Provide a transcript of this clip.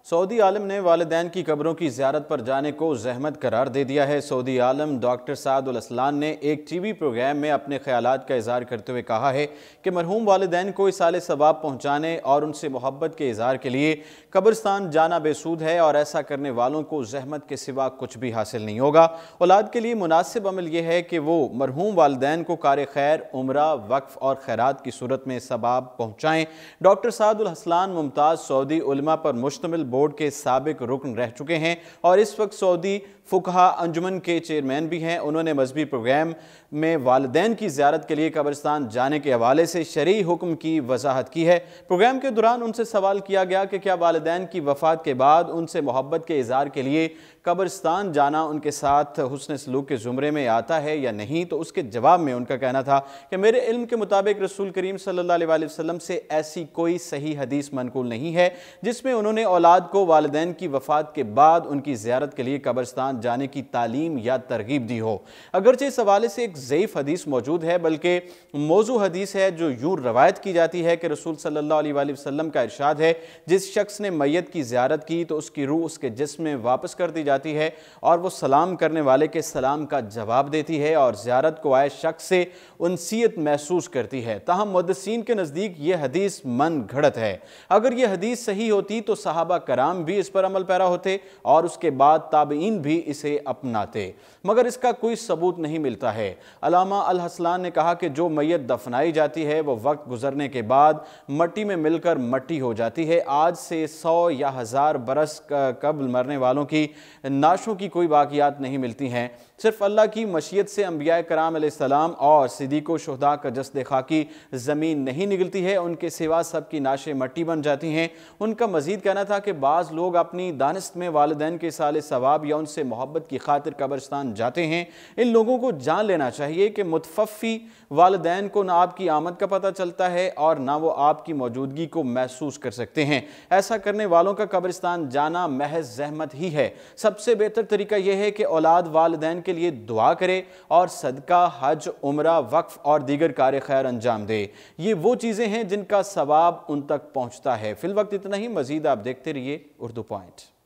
سعودی عالم نے والدین کی قبروں کی زیارت پر جانے کو زحمت قرار دے دیا ہے۔ سعودی عالم ڈاکٹر سعد الاسلان نے ایک ٹی وی پروگرام میں اپنے خیالات کا اظہار کرتے ہوئے کہا ہے کہ مرحوم والدین کو ایصال ثواب پہنچانے اور ان سے محبت کے اظہار کے لیے قبرستان جانا بے سود ہے اور ایسا کرنے والوں کو زحمت کے سوا کچھ بھی حاصل نہیں ہوگا۔ اولاد کے لیے مناسب عمل یہ ہے کہ وہ مرحوم والدین کو کار خیر، عمرہ، وقف اور خیرات کی صورت میں ثواب پہنچائیں۔ ڈاکٹر سعد الاسلان ممتاز سعودی علماء پر مشتمل بورڈ کے سابق رکن رہ چکے ہیں اور اس وقت سعودی فقہا انجمن کے چیئرمین بھی ہیں۔ انہوں نے مذہبی پروگرام میں والدین کی زیارت کے لیے قبرستان جانے کے حوالے سے شرعی حکم کی وضاحت کی ہے۔ پروگرام کے دوران ان سے سوال کیا گیا کہ کیا والدین کی وفات کے بعد ان سے محبت کے اظہار کے لیے قبرستان جانا ان کے ساتھ حسن سلوک کے زمرے میں آتا ہے یا نہیں، تو اس کے جواب میں ان کا کہنا تھا کہ میرے علم کے مطابق رسول کریم صلی اللہ علیہ وسلم سے ایسی کوئی صحیح حدیث منقول نہیں ہے جس میں انہوں نے اولاد کو والدین کی وفات کے بعد ان کی زیارت کے لیے قبرستان جانے کی تعلیم یا ترغیب دی ہو۔ اگرچہ اس حوالے سے ایک ضعیف حدیث موجود ہے، بلکہ موضوع حدیث ہے جو یوں روایت کی جاتی ہے کہ رسول صلی اللہ علیہ وسلم کا ارشاد ہے، جس شخص نے میت کی زیارت کی تو اس کی روح اس کے جسم میں واپس کر دی جاتی ہے اور وہ سلام کرنے والے کے سلام کا جواب دیتی ہے اور زیارت کو آئے شخص سے انسیت محسوس کرتی ہے۔ تاہم محدثین کے نزدیک یہ حدیث من گھڑت ہے۔ اگر یہ حدیث صحیح ہوتی تو صحابہ کرام بھی اس پر عمل پیرا ہوتے اور اس کے بعد تابعین بھی اسے اپناتے، مگر اس کا کوئی ثبوت نہیں ملتا ہے۔ علامہ الاسلان نے کہا کہ جو میت دفنائی جاتی ہے وہ وقت گزرنے کے بعد مٹی میں مل کر مٹی ہو جاتی ہے۔ آج سے 100 یا 1000 برس قبل مرنے والوں کی نعشوں کی کوئی باقیات نہیں ملتی ہیں۔ صرف اللہ کی مشیت سے انبیاء کرام علیہ السلام اور صدیق و شہداء کا جسد خاکی زمین نہیں نگلتی ہے، ان کے سوا سب کی نعشیں مٹی بن جاتی ہیں۔ ان کا مزید کہنا تھا کہ بعض لوگ اپنی دانست میں والدین کے ایصال ثواب یا ان سے محبت کی خاطر قبرستان جاتے ہیں۔ ان لوگوں کو جان لینا چاہیے کہ متوفی والدین کو نہ آپ کی آمد کا پتہ چلتا ہے اور نہ وہ آپ کی موجودگی کو محسوس کر سکتے ہیں۔ ایسا کرنے والوں کا قبرستان جانا محض زحمت ہی ہے۔ سب سے بہتر طریقہ یہ ہے کہ اولاد والدین کے لیے دعا کرے اور صدقہ، حج، عمرہ، وقف اور دیگر کار خیر انجام دے۔ یہ وہ چیزیں ہیں جن کا ثواب ان تک پہنچتا ہے۔ فی الوقت اتنا ہی، مزید آپ دیکھتے رہیے اردو پوائنٹ۔